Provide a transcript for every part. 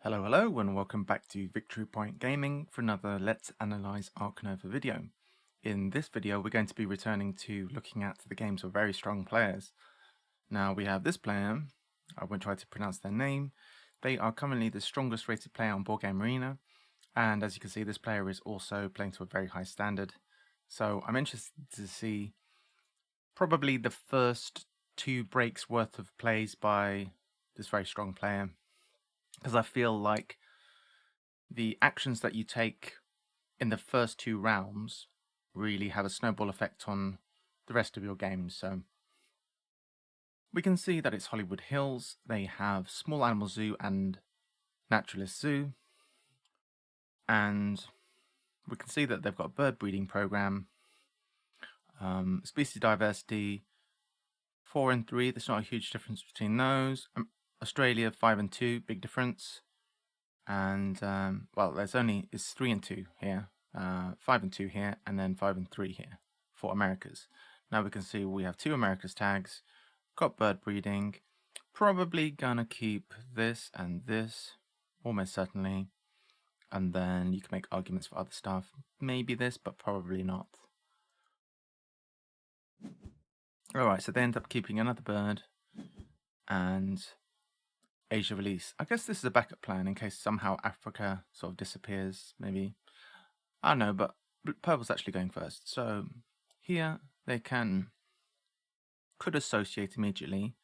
Hello, and welcome back to Victory Point Gaming for another Let's Analyze Ark Nova video. In this video, we're going to be returning to looking at the games of very strong players. Now, we have this player. I won't try to pronounce their name. They are currently the strongest rated player on Board Game Arena, and as you can see, this player is also playing to a very high standard. So I'm interested to see probably the first 2 breaks worth of plays by this very strong player, because I feel like the actions that you take in the first 2 rounds really have a snowball effect on the rest of your games. So we can see that it's Hollywood Hills. They have Small Animal Zoo and Naturalist Zoo. And we can see that they've got a bird breeding program. Species diversity 4 and 3. There's not a huge difference between those. Australia 5 and 2, big difference. And well, it's 3 and 2 here, 5 and 2 here, and then 5 and 3 here for Americas. Now we can see we have 2 Americas tags, got bird breeding, probably gonna keep this and this, almost certainly, and then you can make arguments for other stuff, maybe this, but probably not. Alright, so they end up keeping another bird, and Asia release. I guess this is a backup plan in case somehow Africa sort of disappears, maybe. I don't know, but purple's actually going first. So here they could associate immediately.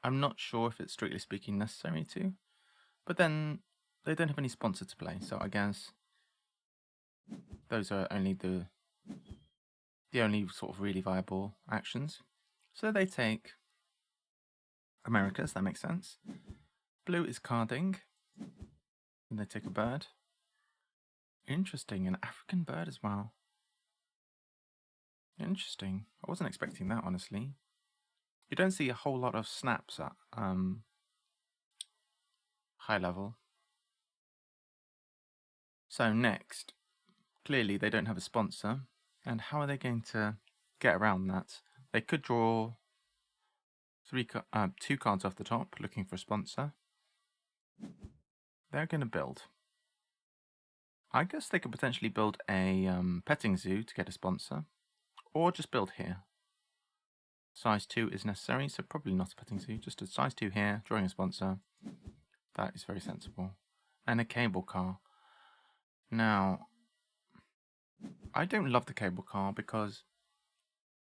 I'm not sure if it's strictly speaking necessary to, but then they don't have any sponsor to play, so I guess those are only the only sort of really viable actions. So they take Americas, that makes sense. Blue is carding, and they take a bird. Interesting, an African bird as well. Interesting. I wasn't expecting that, honestly. You don't see a whole lot of snaps at high level. So next, clearly they don't have a sponsor, and how are they going to get around that? They could draw 2 cards off the top, looking for a sponsor. They're going to build. I guess they could potentially build a petting zoo to get a sponsor, or just build here. Size 2 is necessary, so probably not a petting zoo, just a size 2 here, drawing a sponsor. That is very sensible. And a cable car. Now, I don't love the cable car because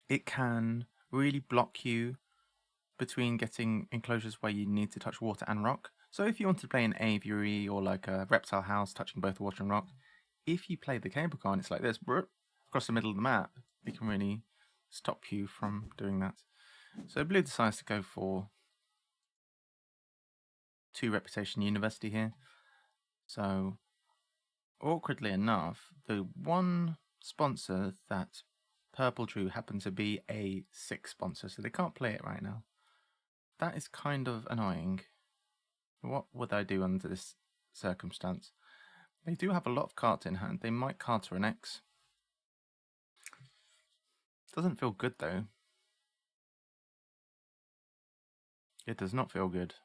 it can really block you between getting enclosures where you need to touch water and rock. So if you want to play an aviary or like a reptile house touching both water and rock, if you play the cable car and it's like this, across the middle of the map, it can really stop you from doing that. So blue decides to go for 2 Reputation University here. So awkwardly enough, the one sponsor that purple drew happened to be a 6 sponsor, so they can't play it right now. That is kind of annoying. What would I do under this circumstance? They do have a lot of cards in hand. They might card to an X. Doesn't feel good though. It does not feel good.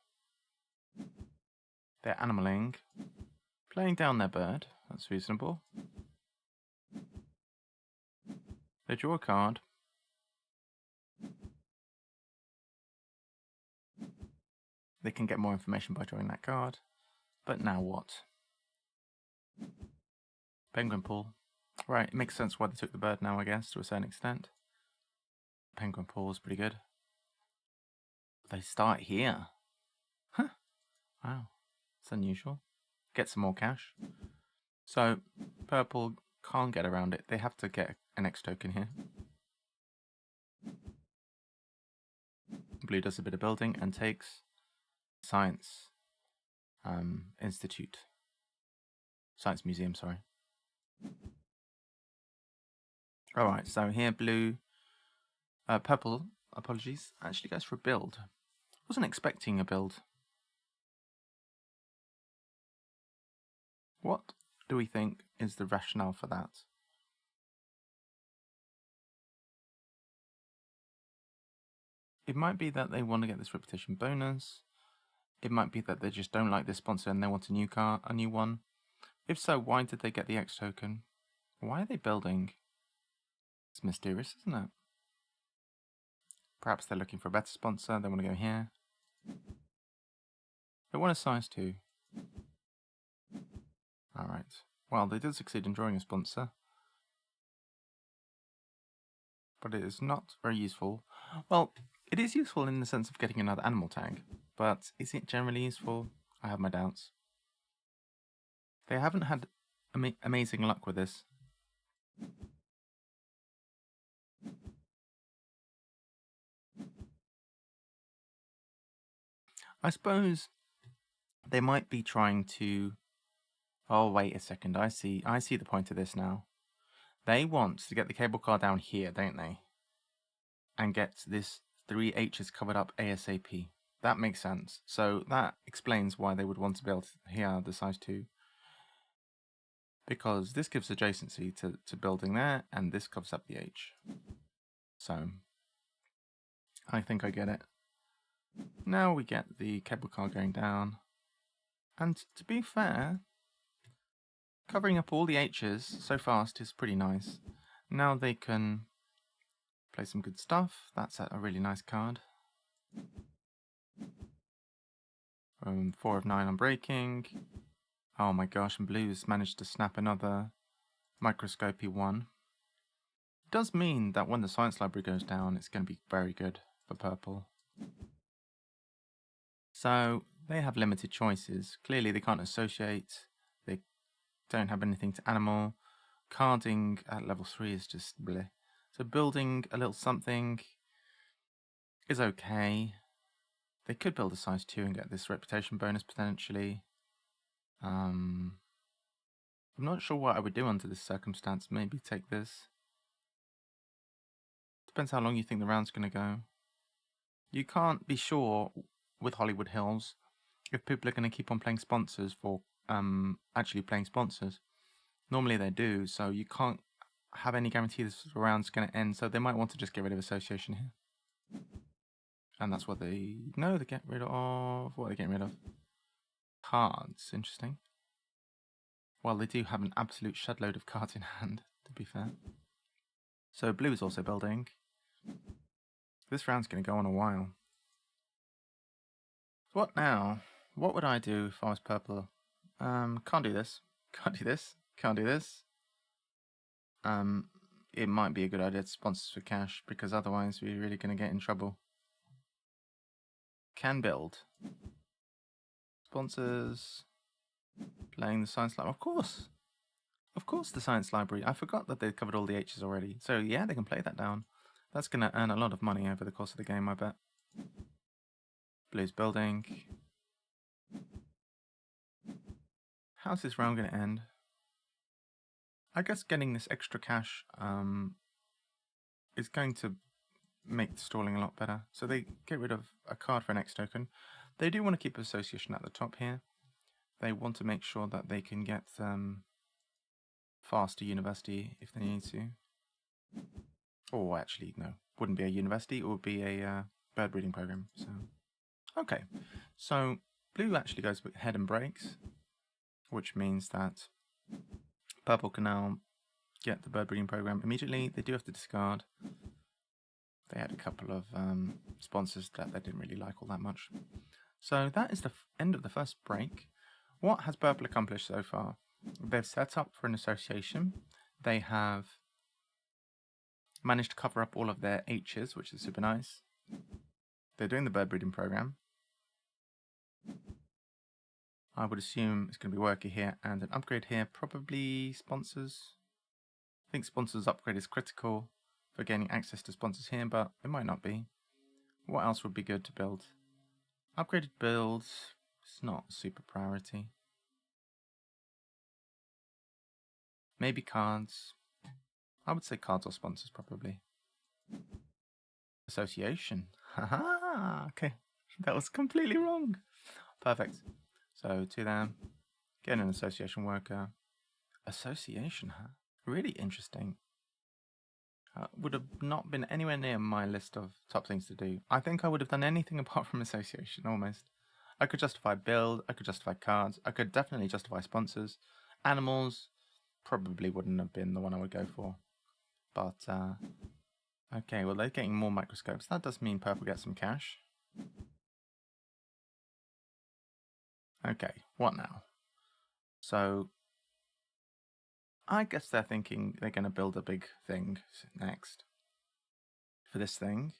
They're animaling. Playing down their bird. That's reasonable. They draw a card. They can get more information by drawing that card. But now what? Penguin pool. Right, it makes sense why they took the bird now, I guess, to a certain extent. Penguin pool is pretty good. They start here. Huh. Wow. It's unusual. Get some more cash. So, purple can't get around it. They have to get an X token here. Blue does a bit of building and takes Science Institute. Science Museum, sorry. Alright, so here purple, apologies, actually goes for a build. Wasn't expecting a build. What do we think is the rationale for that? It might be that they want to get this reputation bonus. It might be that they just don't like this sponsor and they want a new one. If so, why did they get the X token? Why are they building? It's mysterious, isn't it? Perhaps they're looking for a better sponsor. They want to go here. They want a size 2. Alright. Well, they did succeed in drawing a sponsor. But it is not very useful. Well, it is useful in the sense of getting another animal tag. But is it generally useful? I have my doubts. They haven't had amazing luck with this. I suppose they might be trying to... Oh, wait a second. I see the point of this now. They want to get the cable car down here, don't they? And get this 3 H's covered up ASAP. That makes sense. So that explains why they would want to build here the size 2. Because this gives adjacency to building there, and this covers up the H. So, I think I get it. Now we get the cable car going down. And to be fair, covering up all the H's so fast is pretty nice. Now they can play some good stuff. That's a really nice card. 4 of 9 on breaking. Oh my gosh, and blue's managed to snap another microscopy one. It does mean that when the science library goes down, it's going to be very good for purple. So they have limited choices. Clearly they can't associate. They don't have anything to animal. Carding at level 3 is just bleh. So building a little something is okay. They could build a size 2 and get this reputation bonus potentially. I'm not sure what I would do under this circumstance. Maybe take this. Depends how long you think the round's going to go. You can't be sure with Hollywood Hills if people are going to keep on playing sponsors for actually playing sponsors. Normally they do, so you can't have any guarantee this round's going to end, so they might want to just get rid of association here. And that's what they... No, they get rid of... What are they getting rid of? Cards. Interesting. Well, they do have an absolute shedload of cards in hand, to be fair. So blue is also building. This round's going to go on a while. What now? What would I do if I was purple? Can't do this. Can't do this. Can't do this. It might be a good idea to sponsor for cash, because otherwise we're really going to get in trouble. Can build. Sponsors. Playing the science library. Of course. Of course the science library. I forgot that they'd covered all the H's already. So yeah, they can play that down. That's going to earn a lot of money over the course of the game, I bet. Blue's building. How's this round going to end? I guess getting this extra cash is going to make the stalling a lot better. So they get rid of a card for an X token. They do want to keep association at the top here. They want to make sure that they can get faster university if they need to. Or actually, no, wouldn't be a university. It would be a bird breeding program. So, okay. So blue actually goes ahead and breaks, which means that purple can now get the bird breeding program immediately. They do have to discard. They had a couple of sponsors that they didn't really like all that much. So that is the end of the first break. What has purple accomplished so far? They've set up for an association. They have managed to cover up all of their H's, which is super nice. They're doing the bird breeding program. I would assume it's going to be worker here and an upgrade here, probably sponsors. I think sponsors upgrade is critical for gaining access to sponsors here, but it might not be. What else would be good to build? Upgraded builds, it's not super priority. Maybe cards. I would say cards or sponsors probably. Association. Haha, okay. That was completely wrong. Perfect. So to them, get an association worker. Association, huh? Really interesting. Would have not been anywhere near my list of top things to do. I think I would have done anything apart from association, almost. I could justify build, I could justify cards, I could definitely justify sponsors. Animals probably wouldn't have been the one I would go for. But, okay, well, they're getting more microscopes. That does mean purple gets some cash. Okay, what now? So, I guess they're thinking they're going to build a big thing next for this thing.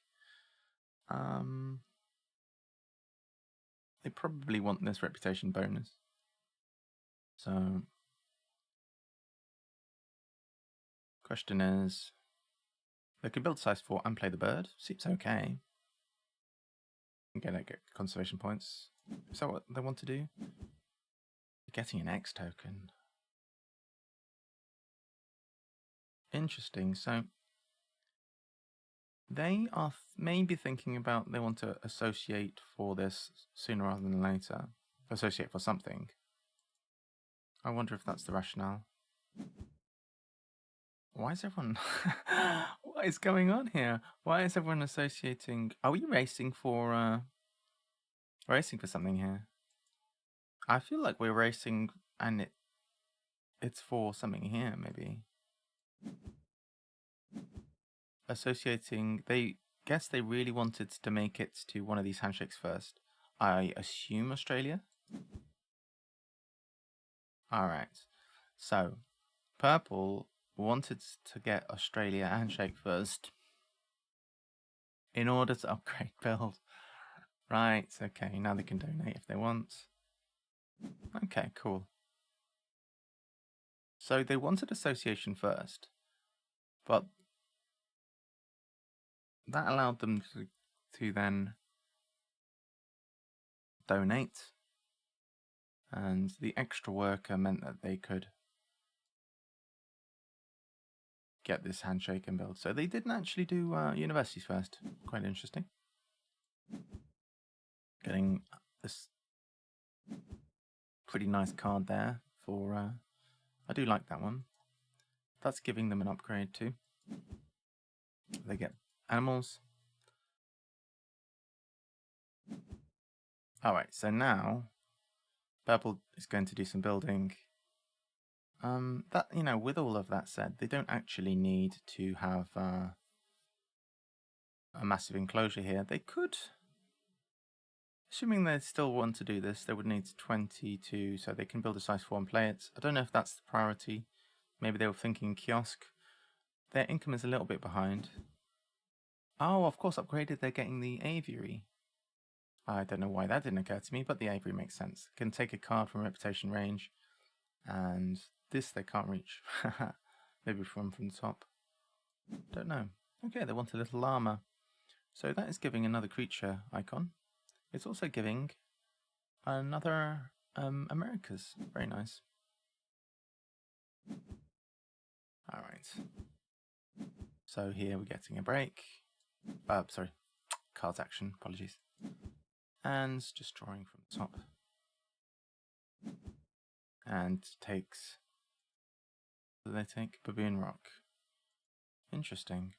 They probably want this reputation bonus. So, question is, they could build size 4 and play the bird. Seems okay. Get conservation points. Is that what they want to do? Getting an X token. Interesting. So they are maybe thinking about they want to associate for this sooner rather than later. Associate for something. I wonder if that's the rationale. Why is everyone... What is going on here? Why is everyone associating... Are we racing for something here? I feel like we're racing and it's for something here, maybe. Associating... They guess they really wanted to make it to one of these handshakes first. I assume Australia? Alright. So, purple wanted to get Australia handshake first in order to upgrade build. Right, okay, now they can donate if they want. Okay, cool. So they wanted association first, but that allowed them to then donate, and the extra worker meant that they could get this handshake and build. So they didn't actually do universities first. Quite interesting. Getting this pretty nice card there for... I do like that one. That's giving them an upgrade too. They get animals. Alright, so now purple is going to do some building. That, you know, with all of that said, they don't actually need to have a massive enclosure here. They could, assuming they still want to do this, they would need 22, so they can build a size 4 and play it. I don't know if that's the priority. Maybe they were thinking kiosk. Their income is a little bit behind. Oh, of course, upgraded, they're getting the aviary. I don't know why that didn't occur to me, but the aviary makes sense. Can take a card from reputation range, and this they can't reach. Maybe from the top. Don't know. Okay, they want a little llama. So that is giving another creature icon. It's also giving another Americas. Very nice. Alright. So here we're getting a break. Sorry. Cards action, apologies. And just drawing from the top. And takes... What do they take? Baboon Rock. Interesting.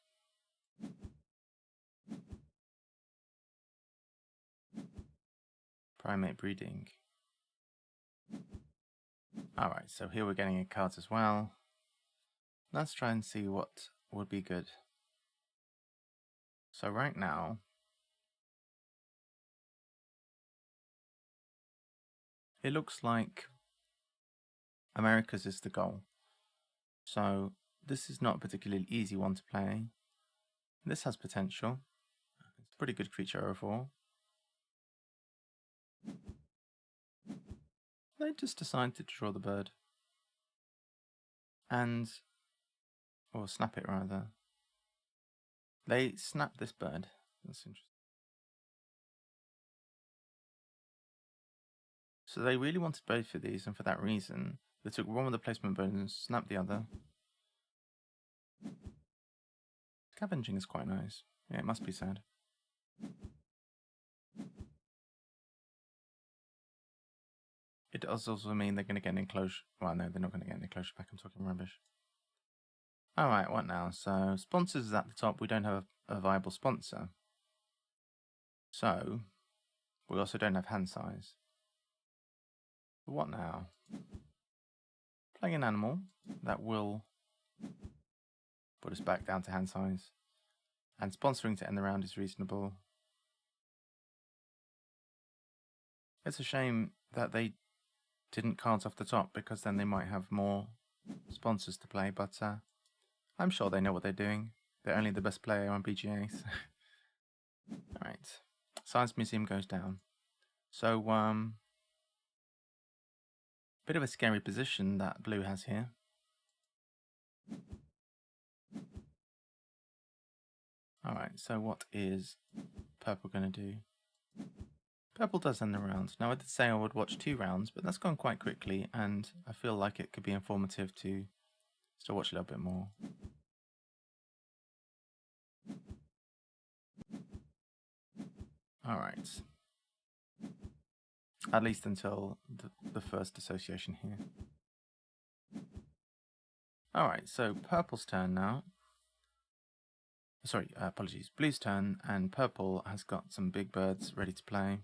Primate breeding. Alright, so here we're getting a card as well. Let's try and see what would be good. So right now, it looks like Americas is the goal. So this is not a particularly easy one to play. This has potential. It's a pretty good creature overall. They just decided to draw the bird. Or snap it rather. They snapped this bird. That's interesting. So they really wanted both of these, and for that reason, they took one with the placement bonus and snapped the other. Scavenging is quite nice. Yeah, it must be sad. It does also mean they're going to get an enclosure. Well, no, they're not going to get an enclosure back. I'm talking rubbish. Alright, what now? So, sponsors is at the top. We don't have a viable sponsor. So, We also don't have hand size. But what now? Playing an animal that will put us back down to hand size. And sponsoring to end the round is reasonable. It's a shame that they didn't cards off the top, because then they might have more sponsors to play, but I'm sure they know what they're doing. They're only the best player on BGA. Alright. Science Museum goes down. So, bit of a scary position that blue has here. Alright, so what is purple going to do? Purple does end the round. Now, I did say I would watch 2 rounds, but that's gone quite quickly, and I feel like it could be informative to still watch a little bit more. Alright. At least until the first association here. Alright, so purple's turn now. Sorry, apologies. Blue's turn, and purple has got some big birds ready to play.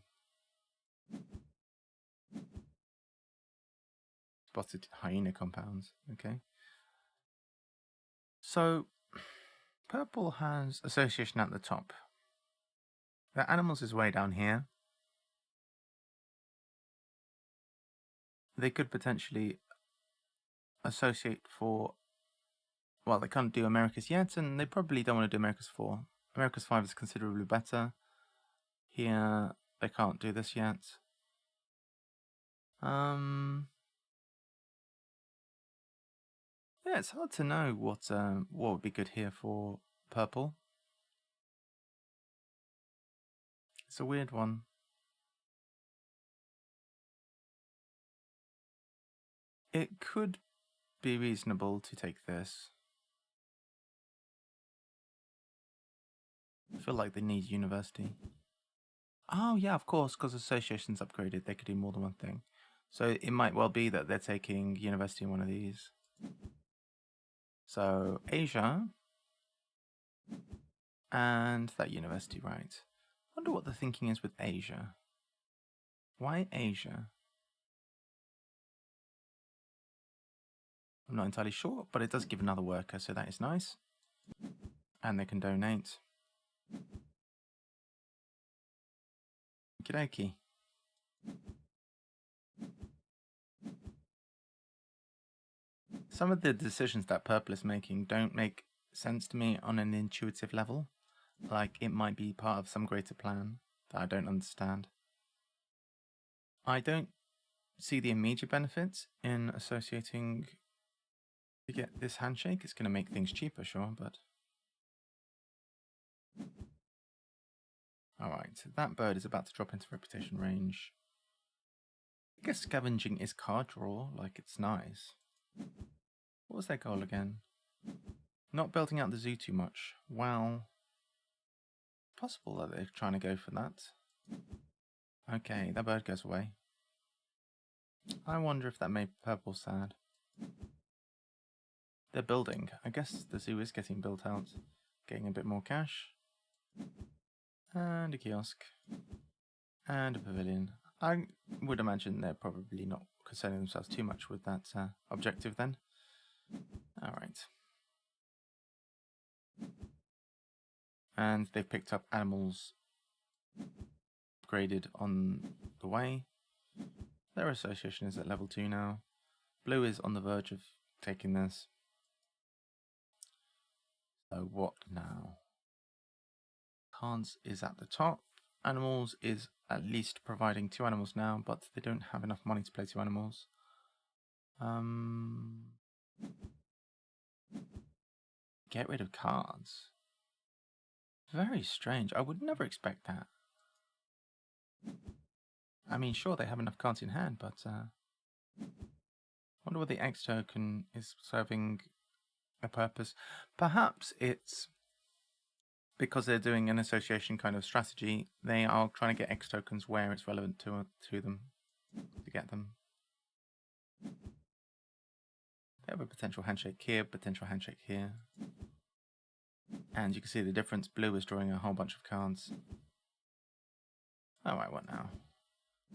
Spotted hyena compounds, okay. So, purple has association at the top. The animals is way down here. They could potentially associate for, well, they can't do Americas yet, and they probably don't want to do Americas 4. Americas 5 is considerably better. Here, they can't do this yet. Yeah, it's hard to know what would be good here for purple. It's a weird one. It could be reasonable to take this. I feel like they need university. Oh yeah, of course, because association's upgraded, they could do more than one thing. So it might well be that they're taking university in one of these. So Asia and that university, right? Wonder what the thinking is with Asia. Why Asia? I'm not entirely sure, but it does give another worker, so that is nice. And they can donate. Okie dokie. Some of the decisions that purple is making don't make sense to me on an intuitive level. Like it might be part of some greater plan that I don't understand. I don't see the immediate benefits in associating to get this handshake. It's going to make things cheaper, sure, but... Alright, that bird is about to drop into reputation range. I guess scavenging is card draw, like it's nice. What was their goal again? Not building out the zoo too much. Well, possible that they're trying to go for that. Okay, that bird goes away. I wonder if that made purple sad. They're building. I guess the zoo is getting built out. Getting a bit more cash. And a kiosk. And a pavilion. I would imagine they're probably not concerning themselves too much with that objective then. Alright. And they've picked up animals graded on the way. Their association is at level 2 now. Blue is on the verge of taking this. So what now? Cards is at the top. Animals is at least providing 2 animals now, but they don't have enough money to play 2 animals. Get rid of cards. Very strange. I would never expect that. I mean, sure, they have enough cards in hand, but I wonder what the X token is serving a purpose. Perhaps it's because they're doing an association kind of strategy. They are trying to get X tokens where it's relevant to them to get them. They have a potential handshake here, potential handshake here. And you can see the difference. Blue is drawing a whole bunch of cards. Alright, what now?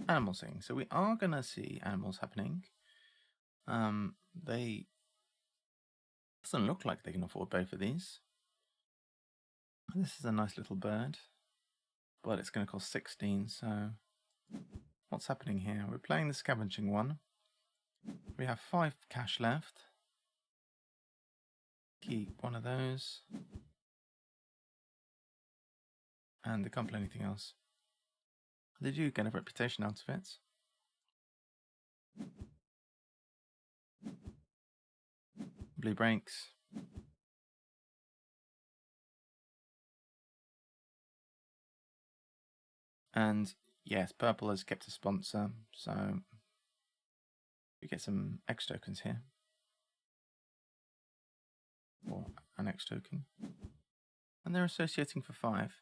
Animal sing. So we are going to see animals happening. They... Doesn't look like they can afford both of these. This is a nice little bird. But it's going to cost 16, so... What's happening here? We're playing the scavenging one. We have 5 cash left. Keep one of those. And they can't play anything else. They do get a reputation out of it. Blue breaks. And yes, purple has kept a sponsor, so we get some X tokens here. Or an X token. And they're associating for 5.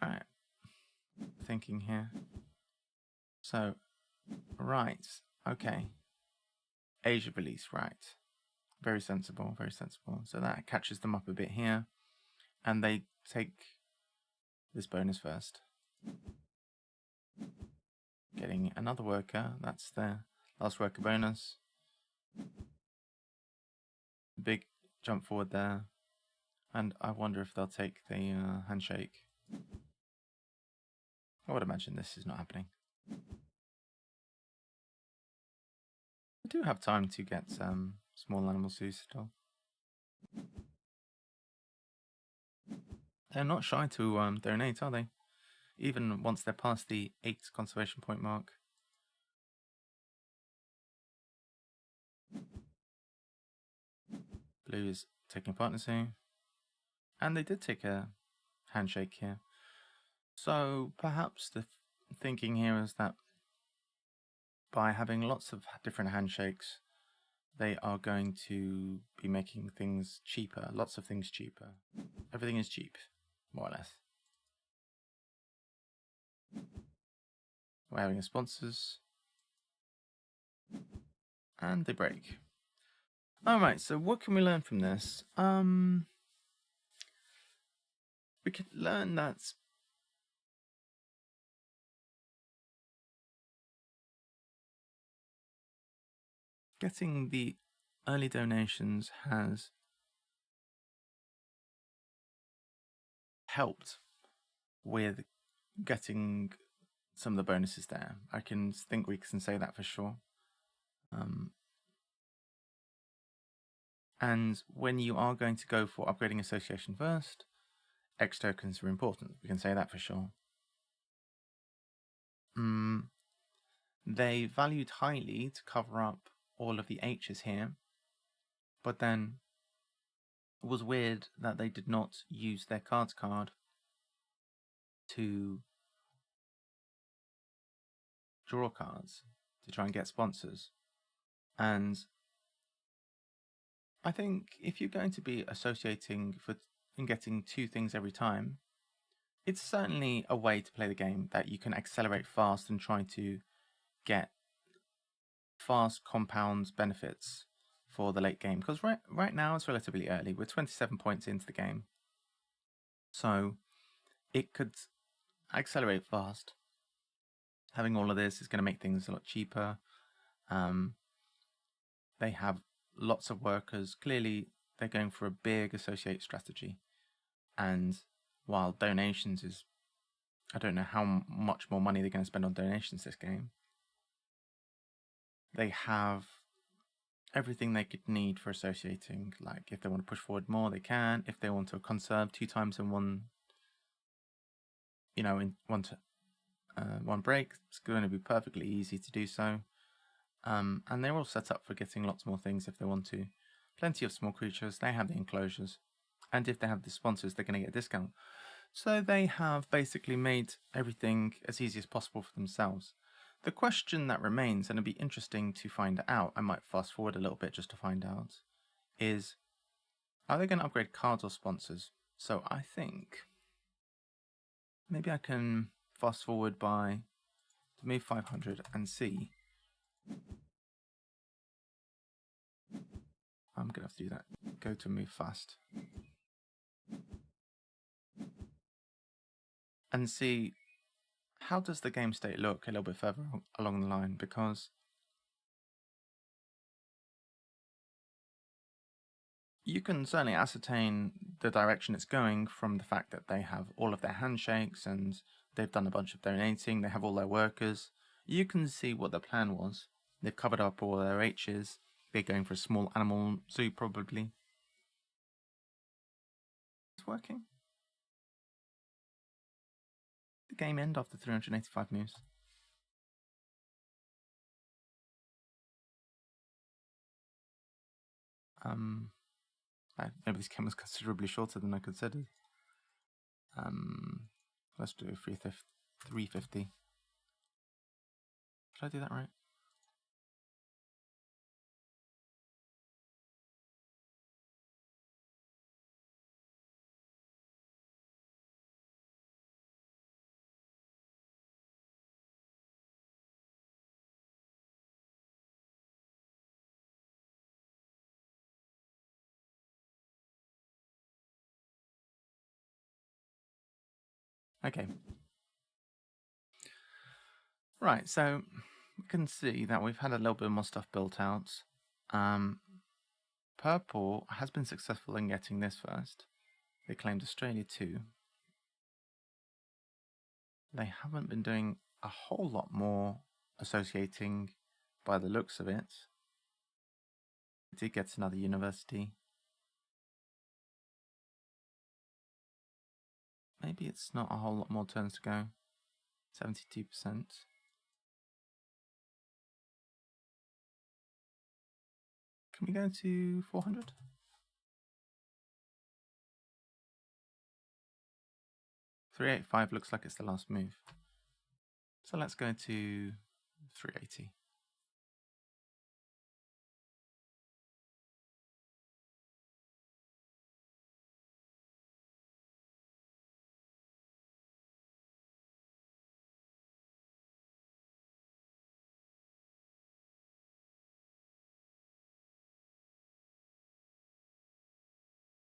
Alright. Thinking here. So, right. Okay. Asia release, right. Very sensible, very sensible. So that catches them up a bit here. And they take this bonus first. Getting another worker. That's their last worker bonus. Big jump forward there. And I wonder if they'll take the handshake. I would imagine this is not happening. I do have time to get some small animal zoos still. They're not shy to donate, are they? Even once they're past the 8 conservation point mark. Blue is taking a partner zoo. And they did take a handshake here. So perhaps the thinking here is that by having lots of different handshakes, they are going to be making things cheaper, lots of things cheaper. Everything is cheap, more or less. We're having a sponsors. And they break. Alright, so what can we learn from this? We could learn that getting the early donations has helped with getting some of the bonuses there. I can think we can say that for sure. And when you are going to go for upgrading association first, X tokens are important. We can say that for sure. They valued highly to cover up all of the H's here, but then it was weird that they did not use their cards card to draw cards to try and get sponsors. And I think if you're going to be associating and getting 2 things every time, it's certainly a way to play the game that you can accelerate fast and try to get fast compound benefits for the late game. Because right now it's relatively early. We're 27 points into the game. So it could accelerate fast. Having all of this is going to make things a lot cheaper. They have lots of workers. Clearly, they're going for a big associate strategy. And while donations is... I don't know how much more money they're going to spend on donations this game. They have everything they could need for associating. Like, if they want to push forward more, they can. If they want to conserve 2 times in one... in one break, it's going to be perfectly easy to do so. And they're all set up for getting lots more things if they want to. Plenty of small creatures, they have the enclosures. And if they have the sponsors, they're going to get a discount. So they have basically made everything as easy as possible for themselves. The question that remains, and it'd be interesting to find out, I might fast forward a little bit just to find out, is are they going to upgrade cards or sponsors? So I think maybe I can fast forward by to move 500 and see. I'm going to have to do that. Go to move fast. And see how does the game state look a little bit further along the line? Because you can certainly ascertain the direction it's going from the fact that they have all of their handshakes and they've done a bunch of donating, they have all their workers. You can see what the plan was. They've covered up all their H's. They're going for a small animal zoo, probably. It's working. The game end after 385 moves. Maybe this game was considerably shorter than I considered. Let's do 350. Did I do that right? Okay. Right, so we can see that we've had a little bit more stuff built out. Purple has been successful in getting this first. They claimed Australia too. They haven't been doing a whole lot more associating by the looks of it. They did get another university. Maybe it's not a whole lot more turns to go. 72%. Can we go to 400? 385 looks like it's the last move. So let's go to 380.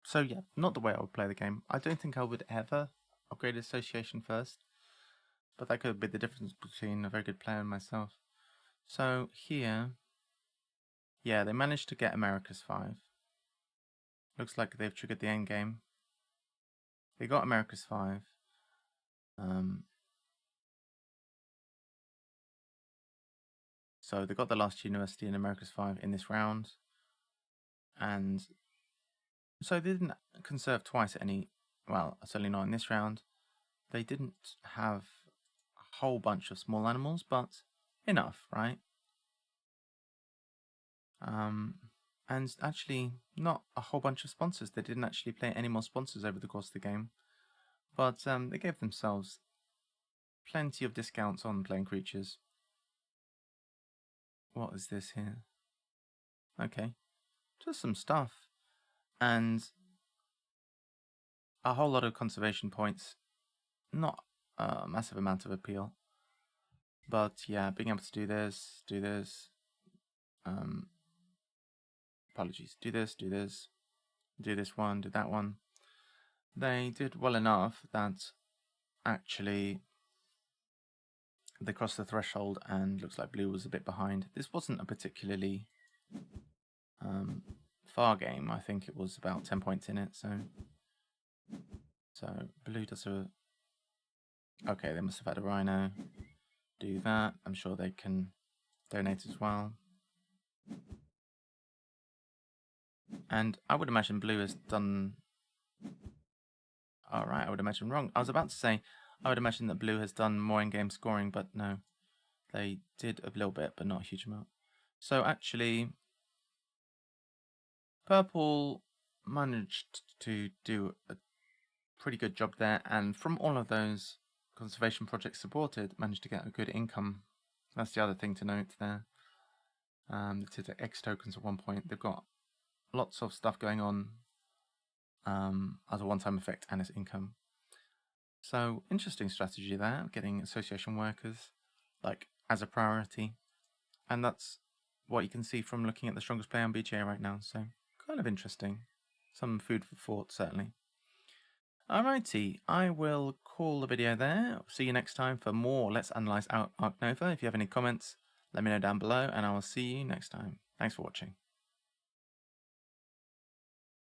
So yeah, not the way I would play the game. I don't think I would ever upgrade association first, but that could be the difference between a very good player and myself. So here, yeah, they managed to get America's 5. Looks like they've triggered the end game. They got America's 5. So they got the last university in America's 5 in this round. And so they didn't conserve twice at any, well, certainly not in this round. They didn't have a whole bunch of small animals, but enough, right? And actually not a whole bunch of sponsors. They didn't actually play any more sponsors over the course of the game, but they gave themselves plenty of discounts on playing creatures. What is this here? Okay, just some stuff, and a whole lot of conservation points. Not a massive amount of appeal, but yeah, being able to do this, apologies, do this one, do that one. They did well enough that actually they crossed the threshold and looks like blue was a bit behind. This wasn't a particularly far game. I think it was about 10 points in it. So blue does a... Okay, they must have had a rhino. Do that. I'm sure they can donate as well. And I would imagine blue has done... Alright, I would imagine wrong. I was about to say, I would imagine that blue has done more in-game scoring, but no. They did a little bit, but not a huge amount. So actually, purple managed to do a pretty good job there, and from all of those conservation projects supported, managed to get a good income. That's the other thing to note there. They did X tokens at one point. They've got lots of stuff going on as a one-time effect and as income. So interesting strategy there, getting association workers like as a priority, and that's what you can see from looking at the strongest player on BGA right now. So kind of interesting. Some food for thought, certainly. Alrighty, I will call the video there. See you next time for more Let's Analyze Ark Nova. If you have any comments, let me know down below, and I will see you next time. Thanks for watching.